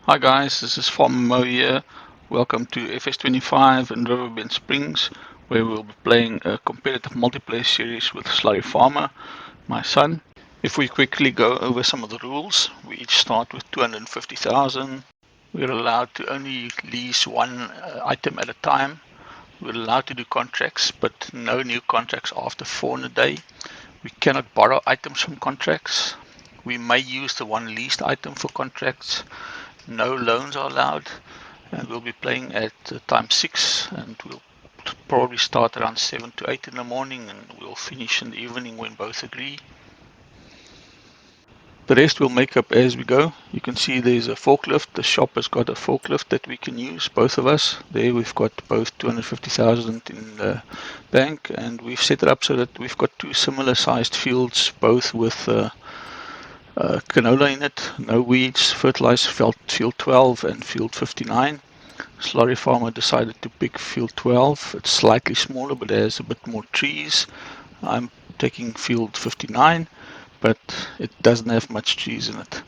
Hi guys, this is FarmerMO here. Welcome to FS25 in Riverbend Springs, where we'll be playing a competitive multiplayer series with Slurry Farmer, my son. If we quickly go over some of the rules, we each start with 250,000. We're allowed to only lease one item at a time. We're allowed to do contracts, but no new contracts after 4 in a day. We cannot borrow items from contracts. We may use the one leased item for contracts. No loans are allowed, and we'll be playing at time 6, and we'll probably start around 7 to 8 in the morning, and we'll finish in the evening when both agree. The rest we'll make up as we go. You can see there's a forklift. The shop has got a forklift that we can use, both of us. There we've got both 250,000 in the bank, and we've set it up so that we've got two similar sized fields, both with canola in it, no weeds, fertilizer field 12 and field 59. Slurry Farmer decided to pick field 12. It's slightly smaller but has a bit more trees. I'm taking field 59, but it doesn't have much trees in it.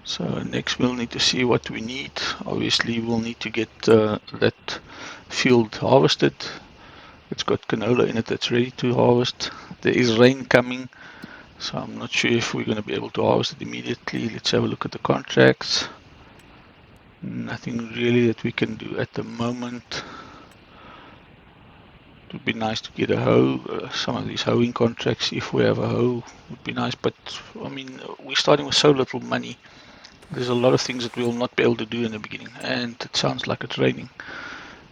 So next we'll need to see what we need. Obviously we'll need to get that field harvested. It's got canola in it that's ready to harvest. There is rain coming, so I'm not sure if we're going to be able to harvest it immediately. Let's have a look at the contracts. Nothing really that we can do at the moment. It would be nice to get a hoe. Some of these hoeing contracts, if we have a hoe, would be nice. But I mean, we're starting with so little money. There's a lot of things that we'll not be able to do in the beginning, and it sounds like it's raining.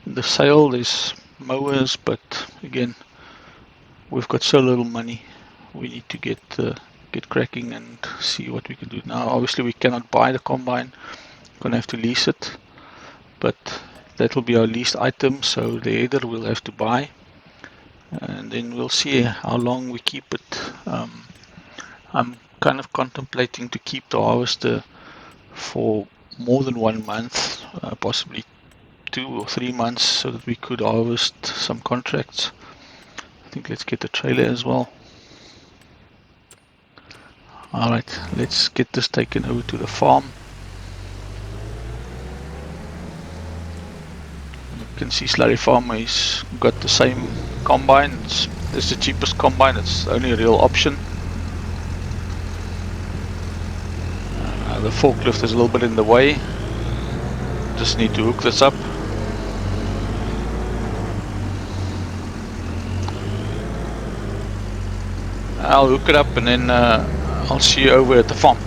In the sale, there's mowers, but again, we've got so little money. We need to get cracking and see what we can do. Now obviously we cannot buy the combine, gonna have to lease it, but that will be our leased item, so the header we'll have to buy, and then we'll see how long we keep it. I'm kind of contemplating to keep the harvester for more than 1 month, possibly 2 or 3 months, so that we could harvest some contracts. I think let's get the trailer as well. Alright, let's get this taken over to the farm. You can see Slurry Farmer has got the same combine. It's the cheapest combine, it's the only real option. The forklift is a little bit in the way. Just need to hook this up. I'll hook it up and then I'll see you over at the farm.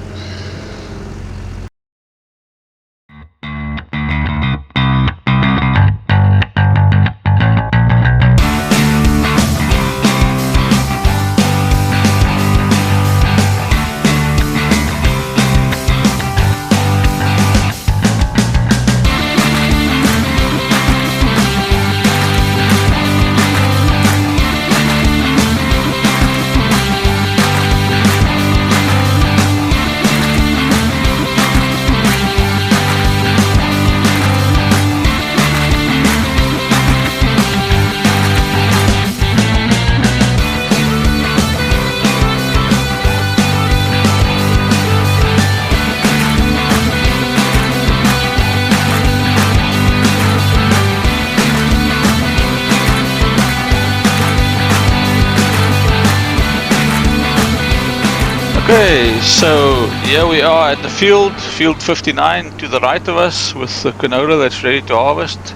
Okay, so here we are at the field 59 to the right of us with the canola that's ready to harvest.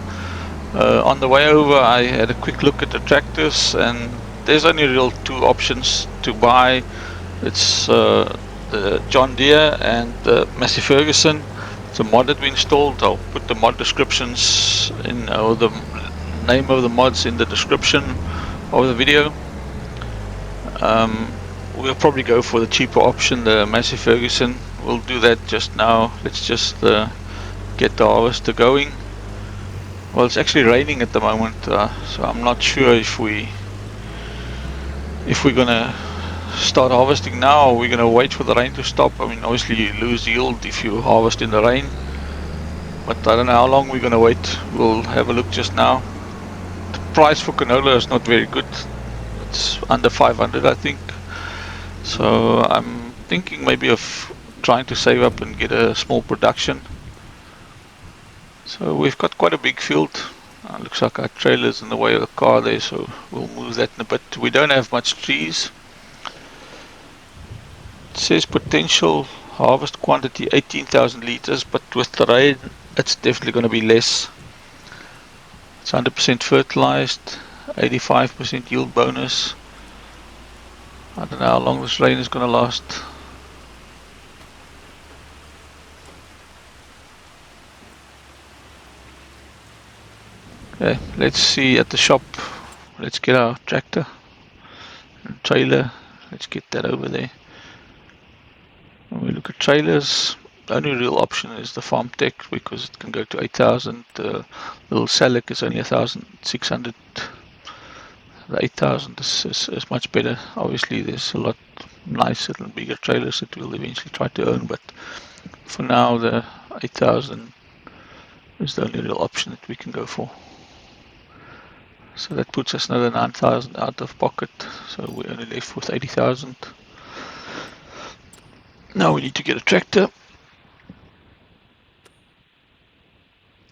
On the way over I had a quick look at the tractors, and there's only real 2 options to buy. It's the John Deere and the Massey-Ferguson. It's a mod that we installed. I'll put the mod descriptions in, or the name of the mods in the description of the video. We'll probably go for the cheaper option, the Massey-Ferguson. We'll do that just now. Let's just get the harvester going. Well, it's actually raining at the moment, so I'm not sure if we're gonna start harvesting now, or we're gonna wait for the rain to stop. I mean, obviously you lose yield if you harvest in the rain, but I don't know how long we're gonna wait. We'll have a look just now. The price for canola is not very good. It's under 500, I think. So I'm thinking maybe of trying to save up and get a small production. So we've got quite a big field. Looks like our trailer's in the way of the car there, so we'll move that in a bit. We don't have much trees. It says potential harvest quantity 18,000 liters, but with the rain it's definitely going to be less. It's 100% fertilized, 85% yield bonus. I don't know how long this rain is going to last. Okay, let's see at the shop. Let's get our tractor and trailer. Let's get that over there. When we look at trailers, the only real option is the Farm Tech because it can go to 8,000. The little Salic is only 1,600. The 8,000 is much better. Obviously, there's a lot nicer and bigger trailers that we'll eventually try to own, but for now, the 8,000 is the only real option that we can go for. So that puts us another 9,000 out of pocket. So we're only left with 80,000. Now we need to get a tractor.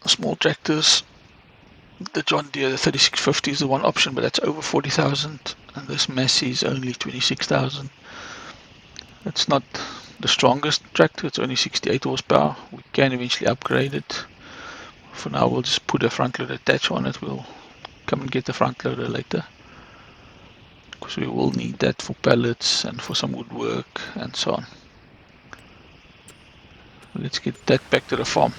Small tractors. The John Deere, the 3650 is the one option, but that's over 40,000. And this Massey is only 26,000. It's not the strongest tractor. It's only 68 horsepower. We can eventually upgrade it. For now, we'll just put a front loader attach on it. We'll come and get the front loader later, because we will need that for pallets and for some woodwork and so on. Let's get that back to the farm.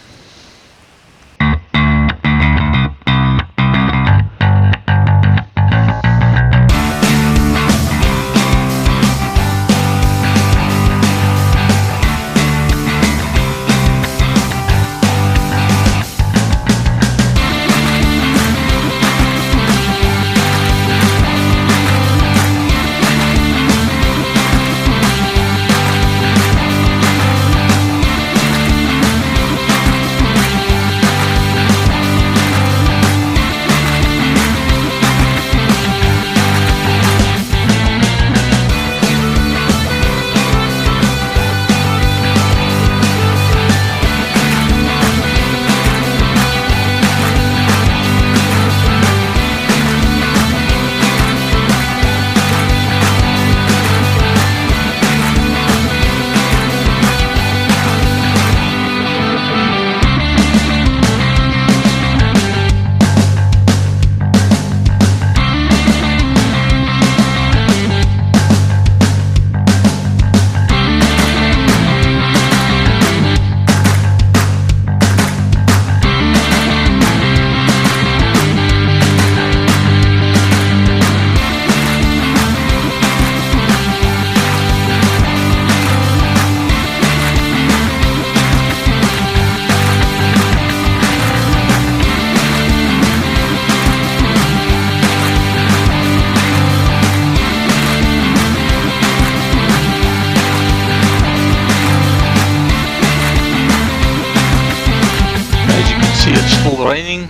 Raining.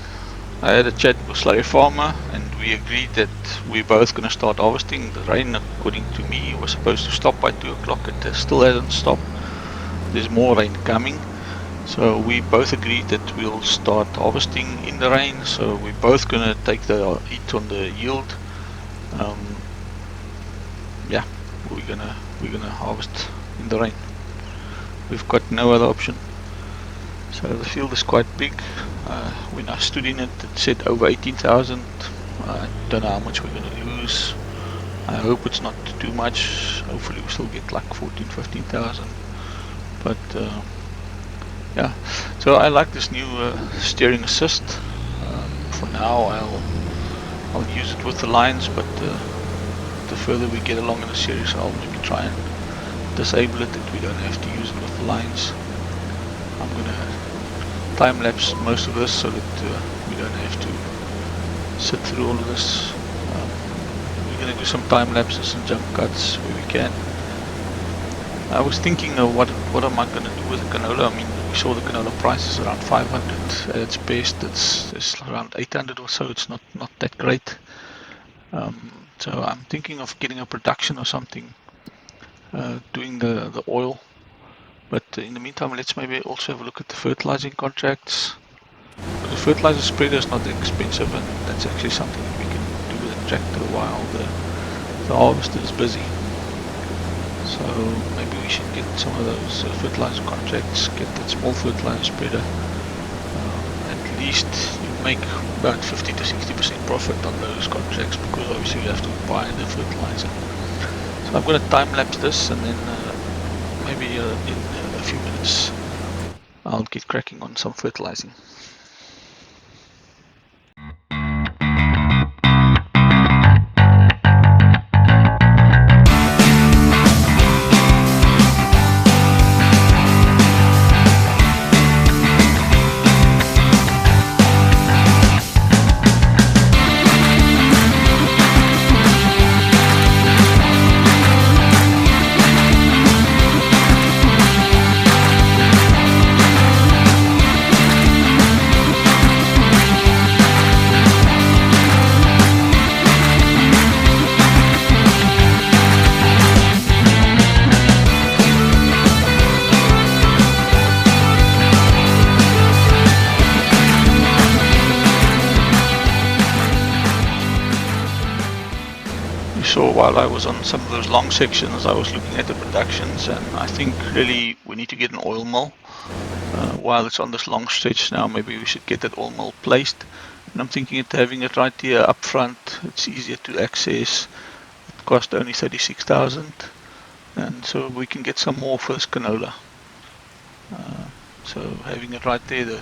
I had a chat with Slurry Farmer and we agreed that we're both going to start harvesting. The rain, according to me, was supposed to stop by 2 o'clock. It still hasn't stopped. There's more rain coming. So we both agreed that we'll start harvesting in the rain. So we're both going to take the hit on the yield. Yeah, we're gonna harvest in the rain. We've got no other option. So the field is quite big. When I stood in it, it said over 18,000. I don't know how much we're going to lose. I hope it's not too much. Hopefully we still get like 14,000-15,000. But yeah, so I like this new steering assist. For now I'll use it with the lines, but the further we get along in the series, I'll maybe try and disable it, that we don't have to use it with the lines. I'm going to time-lapse most of this so that we don't have to sit through all of this. We're going to do some time-lapses and jump cuts where we can. I was thinking of what am I going to do with the canola. I mean, we saw the canola price is around 500 at its best. It's around 800 or so. It's not that great. So I'm thinking of getting a production or something, doing the oil. But in the meantime, let's maybe also have a look at the fertilizing contracts. But the fertilizer spreader is not expensive, and that's actually something that we can do with a tractor while the harvester is busy. So maybe we should get some of those fertilizer contracts, get that small fertilizer spreader. At least you make about 50 to 60% profit on those contracts, because obviously you have to buy the fertilizer. So I'm going to time lapse this, and then maybe in a few minutes I'll get cracking on some fertilizing. So while I was on some of those long sections, I was looking at the productions, and I think really we need to get an oil mill. While it's on this long stretch now, maybe we should get that oil mill placed. And I'm thinking of having it right here up front. It's easier to access. It cost only 36,000, and so we can get some more for this canola. So having it right there, the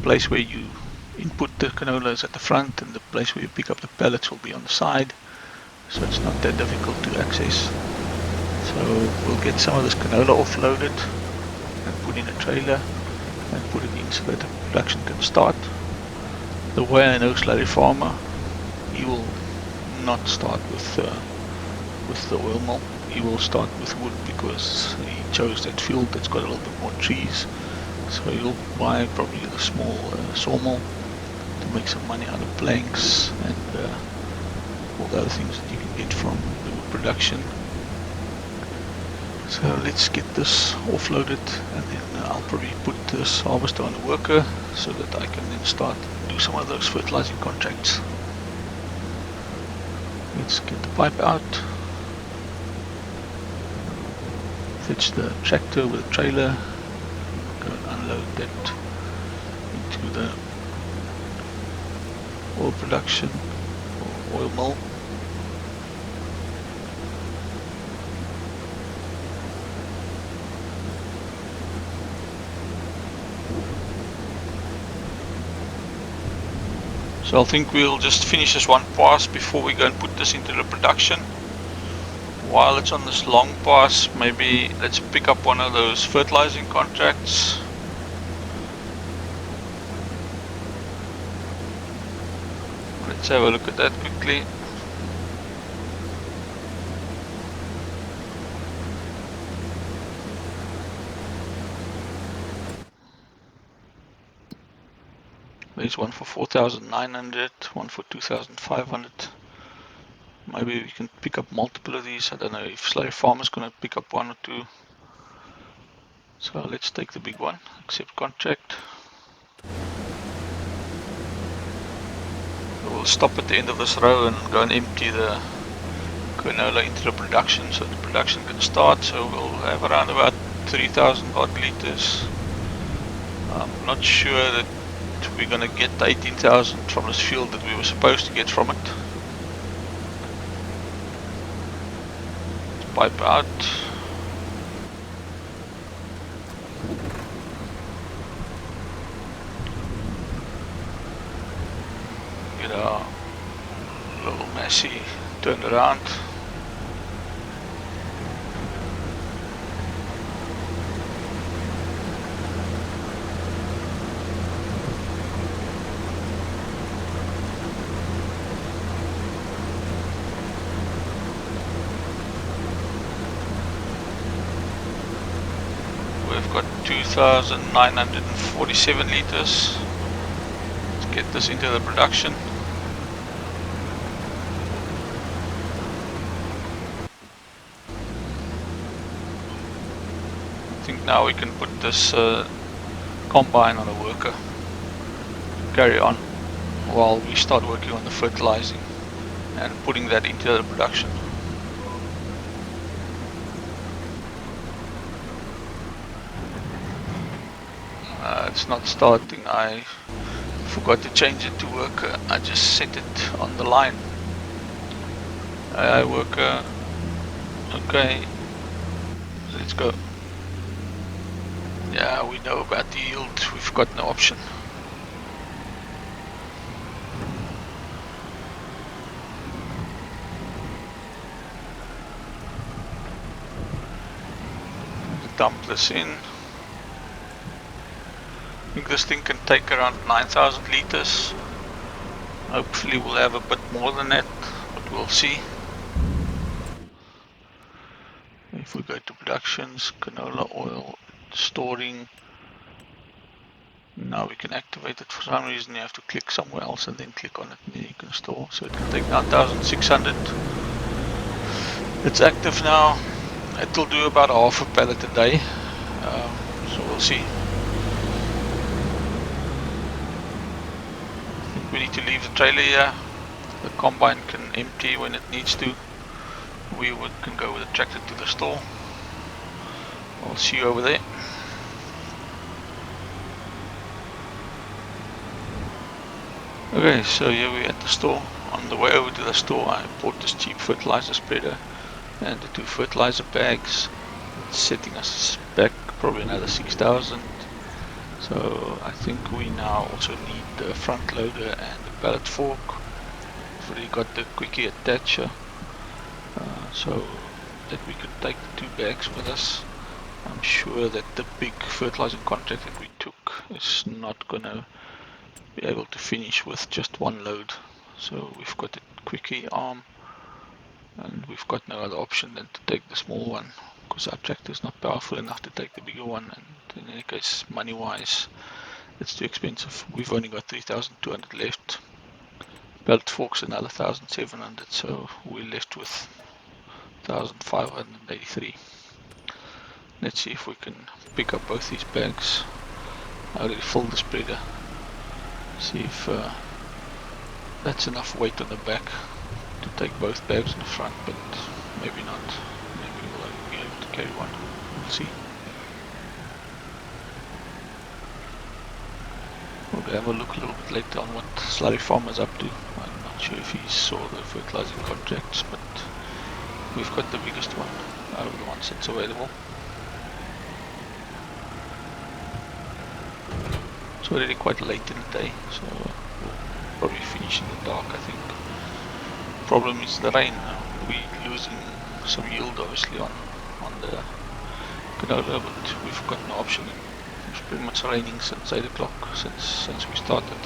place where you input the canola is at the front, and the place where you pick up the pellets will be on the side. So it's not that difficult to access. So we'll get some of this canola offloaded and put in a trailer and put it in so that the production can start. The way I know Slurry Farmer, he will not start with the oil mill. He will start with wood, because he chose that field that's got a little bit more trees. So he'll buy probably a small sawmill to make some money out of planks and all the other things that you can get from the wood production. So let's get this offloaded, and then I'll probably put this harvester on a worker so that I can then start do some of those fertilizing contracts. Let's get the pipe out, fetch the tractor with a trailer, go and unload that into the oil production or oil mill. So I think we'll just finish this one pass before we go and put this into the production. While it's on this long pass, maybe let's pick up one of those fertilizing contracts. Let's have a look at that quickly. There's one for 4,900, one for 2,500. Maybe we can pick up multiple of these. I don't know if Slurry Farmer's going to pick up one or two. So let's take the big one, accept contract. We'll stop at the end of this row and go and empty the canola into the production so the production can start. So we'll have around about 3,000 odd liters. I'm not sure that we're going to get 18,000 from this field that we were supposed to get from it. Let's pipe out. Get our little Massey turned around. We've got 2,947 liters. Let's get this into the production. think now we can put this combine on a worker, carry on while we start working on the fertilizing and putting that into the production. It's not starting. I forgot to change it to worker. I just set it on the line. Worker. Okay, let's go. Yeah, we know about the yield. We've got no option. Dump this in. I think this thing can take around 9,000 liters. Hopefully we'll have a bit more than that, but we'll see. If we go to productions, canola oil, storing. Now we can activate it. For some reason you have to click somewhere else and then click on it and then you can store. So it can take 9,600. It's active now. It'll do about half a pallet a day. So we'll see. We need to leave the trailer here. The combine can empty when it needs to. We can go with the tractor to the store. I'll see you over there. Okay, so here we're at the store. On the way over to the store I bought this cheap fertilizer spreader and the 2 fertilizer bags. It's setting us back probably another 6,000. So I think we now also need the front loader and the pallet fork. We've already got the quickie attacher, so that we can take the 2 bags with us. I'm sure that the big fertilizing contract that we took is not gonna be able to finish with just 1 load. So we've got the quickie arm and we've got no other option than to take the small one, because our tractor is not powerful enough to take the bigger one, and in any case, money wise it's too expensive. We've only got 3,200 left. Pallet forks another 1,700, so we're left with 1,583. Let's see if we can pick up both these bags. I already filled the spreader. See if that's enough weight on the back to take both bags in the front, but maybe not. Maybe we'll only be able to carry one. We'll see. We'll have a look a little bit later on what Slurry Farm is up to. I'm not sure if he saw the fertilizing contracts, but we've got the biggest one out of the ones that's available. It's already quite late in the day, so we'll probably finish in the dark, I think. Problem is the rain. We're losing some yield obviously on the canola, but we've got no option. It's pretty much raining since 8 o'clock, since we started.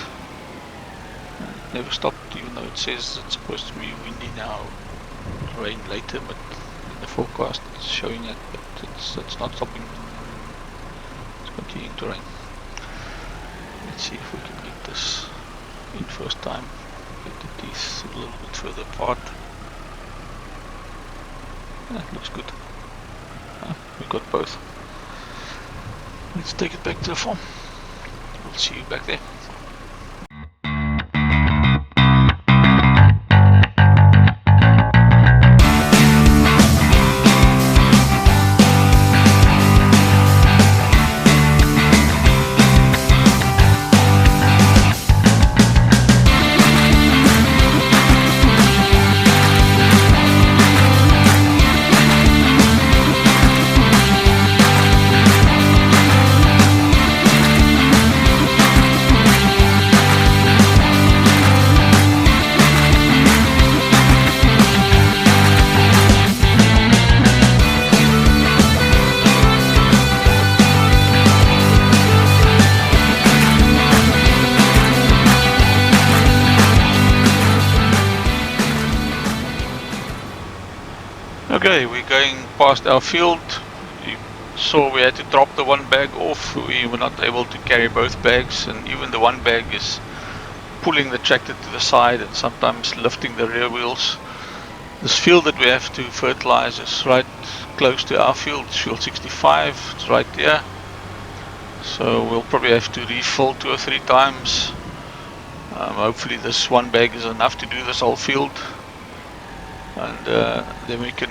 And it never stopped, even though it says it's supposed to be windy now, rain later, but in the forecast it's showing it, but it's not stopping. It's continuing to rain. Let's see if we can get this in first time. Get the teeth a little bit further apart. That looks good. We got both. Let's take it back to the farm. We'll see you back there. Okay, we're going past our field. You saw we had to drop the 1 bag off. We were not able to carry both bags, and even the 1 bag is pulling the tractor to the side and sometimes lifting the rear wheels. This field that we have to fertilize is right close to our field. It's field 65, it's right there. So we'll probably have to refill 2 or 3 times. Hopefully this one bag is enough to do this whole field. And then we can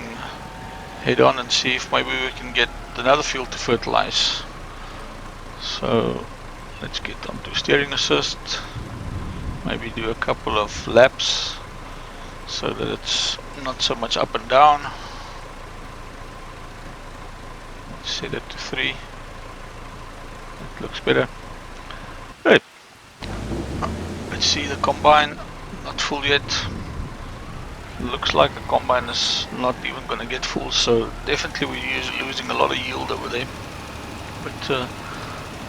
head on and see if maybe we can get another field to fertilize. So let's get onto steering assist. Maybe do a couple of laps so that it's not so much up and down. Set it to 3. That looks better. Right. Let's see the combine. Not full yet. Looks like the combine is not even going to get full, so definitely we're losing a lot of yield over there. But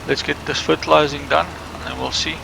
let's get this fertilizing done and then we'll see.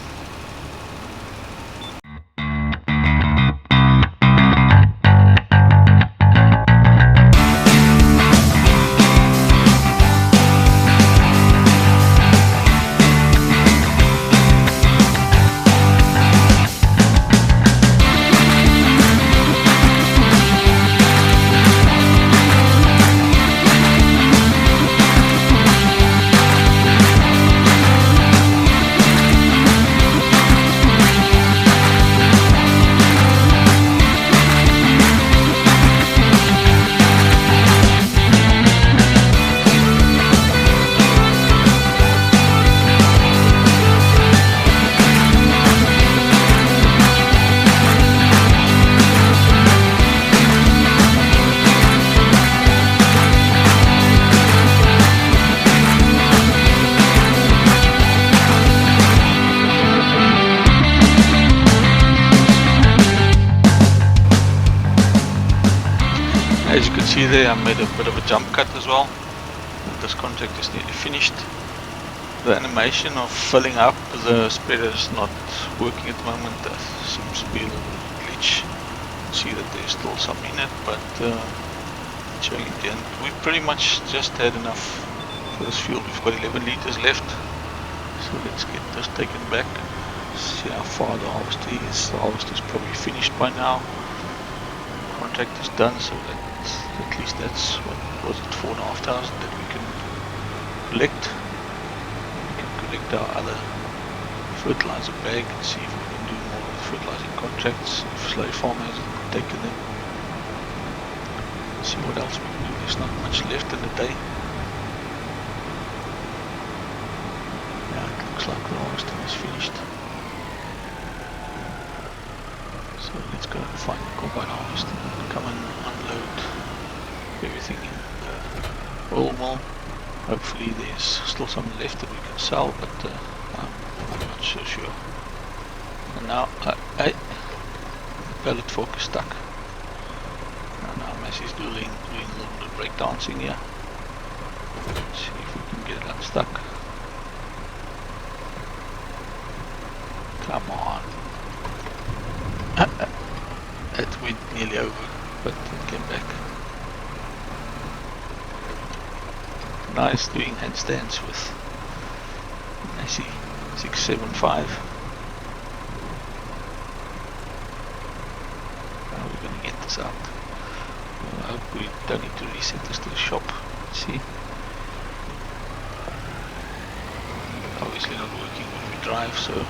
As you can see there, I made a bit of a jump cut as well. This contract is nearly finished. The animation of filling up the spreader is not working at the moment. There seems to be a little glitch. You can see that there's still some in it, but showing at the end. We pretty much just had enough for this field. We've got 11 liters left. So let's get this taken back. See how far the harvester is. The harvester is probably finished by now. Contract is done, so that at least that's what was it, 4,500 that we can collect. We can collect our other fertilizer bag and see if we can do more with fertilizing contracts if Slave Farm hasn't taken them. Let's see what else we can do. There's not much left in the day. Yeah, it looks like the harvesting is finished. So let's go and find the combine harvester and come and unload everything in the oil mill. Hopefully there's still some left that we can sell, but I'm not so sure. And now the pallet fork is stuck. And now Massey's doing a little bit of breakdancing here. Let's see if we can get it unstuck. Come on. It went nearly over, but it came back. Nice doing handstands with Massey-675. How are we going to get this out? I hope we don't need to reset this to the shop. Let's see. Obviously not working when we drive, so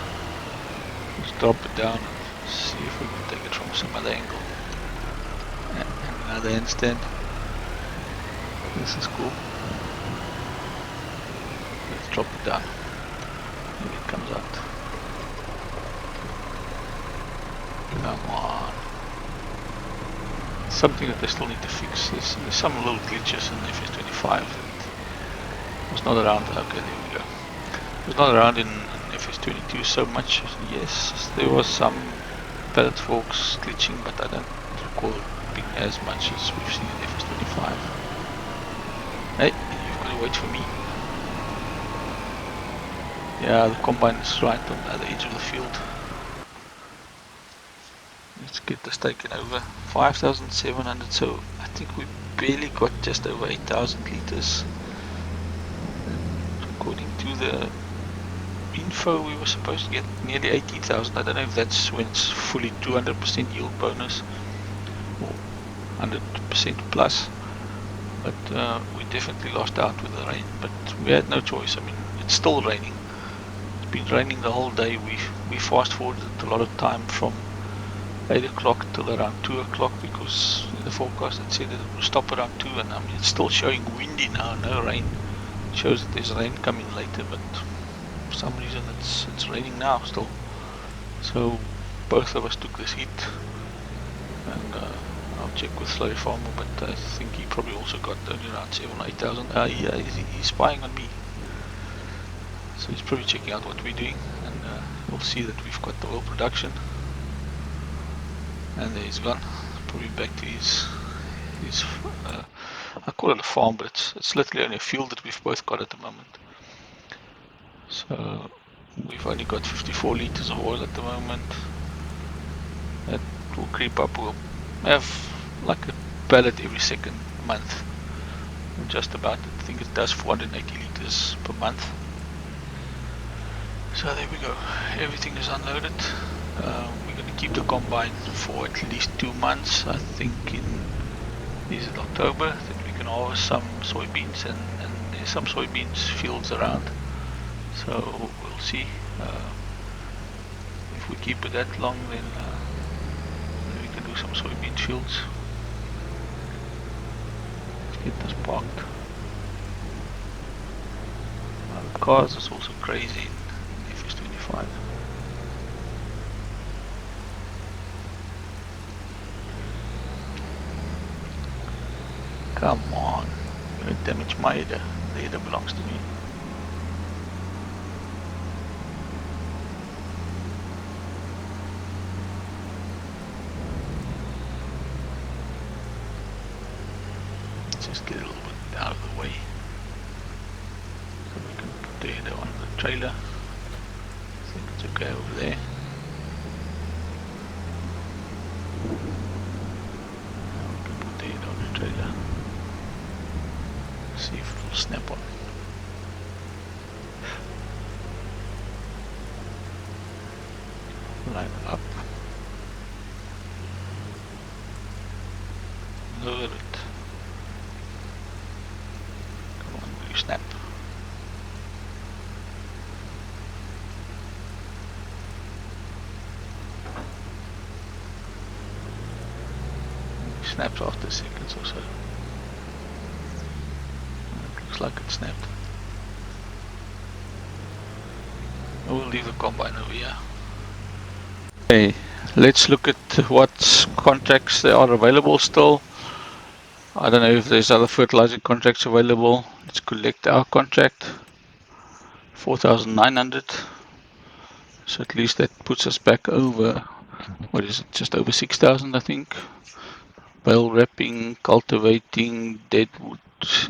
let's drop it down and see if we can take it from some other angle. And another handstand. This is cool. Let's drop it down. Maybe it comes out. Come on. Something that I still need to fix. There's some little glitches in FS25 that was not around. Okay, there we go. It was not around in FS22 so much. Yes, there was some pallet forks glitching, but I don't recall it being as much as we've seen in FS25. Hey, you've got to wait for me. Yeah, the combine is right on the other edge of the field. Let's get this taken over. 5,700, so I think we barely got just over 8,000 liters. According to the info, we were supposed to get nearly 80,000. I don't know if that's when it's fully 200% yield bonus, or 100% plus. But we definitely lost out with the rain, but we had no choice. I mean, it's still raining. It's been raining the whole day. We fast forwarded a lot of time from 8 o'clock till around 2 o'clock because the forecast had said that it would stop around 2, and I mean, it's still showing windy now, no rain. It shows that there's rain coming later, but for some reason it's raining now still. So both of us took this heat, and I'll check with Slurry Farmer, but I think he probably also got only around 7,000 or 8,000. He's spying on me, so he's probably checking out what we're doing, and we'll see that we've got the oil production. And there he's gone, probably back to his I call it a farm, but it's literally only a field that we've both got at the moment. So we've only got 54 liters of oil at the moment. That will creep up. We'll have like a pallet every second month, just about. I think it does 480 liters per month. So there we go, everything is unloaded. We're going to keep the combine for at least 2 months. I think is it October that we can harvest some soybeans, and there's some soybeans fields around. So we'll see. If we keep it that long, then we can do some soybean fields. Let's get this parked. The cars is also crazy in FS25. Come on, you're gonna damage my header. The header belongs to me. Let's just get a little bit out of the way so we can put the header on the trailer. I think it's okay over there. Now we can put the header on the trailer. See if it will snap on. Line it up. Lower it. Come on, will you snap? It snaps after seconds or so. Looks like it snapped. I will leave the combine over here. Okay, let's look at what contracts there are available still. I don't know if there's other fertilizer contracts available. Let's collect our contract. 4,900. So at least that puts us back over, what is it, just over 6,000 I think. Bale wrapping, cultivating, deadwood.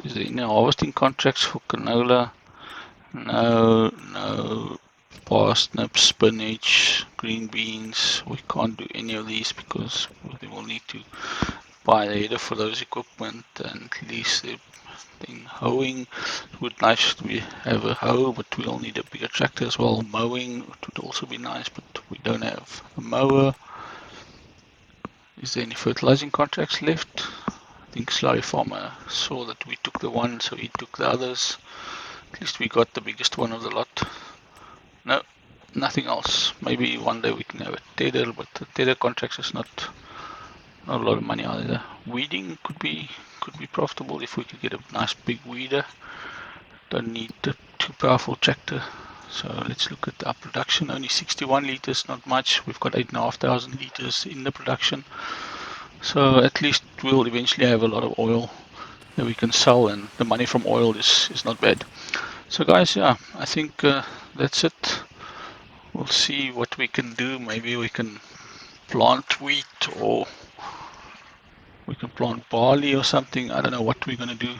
Is there any harvesting contracts for canola? No. Parsnips, spinach, green beans. We can't do any of these because we will need to buy the header for those equipment and lease the thing. Hoeing, it would be nice to have a hoe, but we'll need a bigger tractor as well. Mowing, it would also be nice, but we don't have a mower. Is there any fertilizing contracts left? I think Slurry Farmer saw that we took the one, so he took the others. At least we got the biggest one of the lot. No, nothing else. Maybe one day we can have a tether, but the tether contracts is not a lot of money either. Weeding could be profitable if we could get a nice big weeder. Don't need a too powerful tractor. So let's look at our production. Only 61 liters, not much. We've got 8,500 liters in the production. So at least we'll eventually have a lot of oil that we can sell, and the money from oil is not bad. So guys, yeah, I think that's it. We'll see what we can do. Maybe we can plant wheat, or we can plant barley or something. I don't know what we're going to do.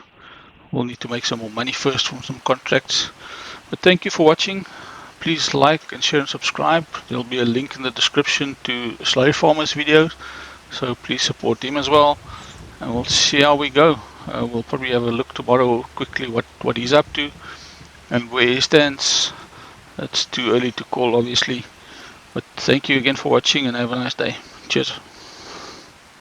We'll need to make some more money first from some contracts. But thank you for watching. Please like and share and subscribe. There'll be a link in the description to Slurry Farmer's videos, so please support him as well, and we'll see how we go. We'll probably have a look tomorrow quickly what he's up to and where he stands. It's too early to call, obviously, but thank you again for watching, and have a nice day. Cheers.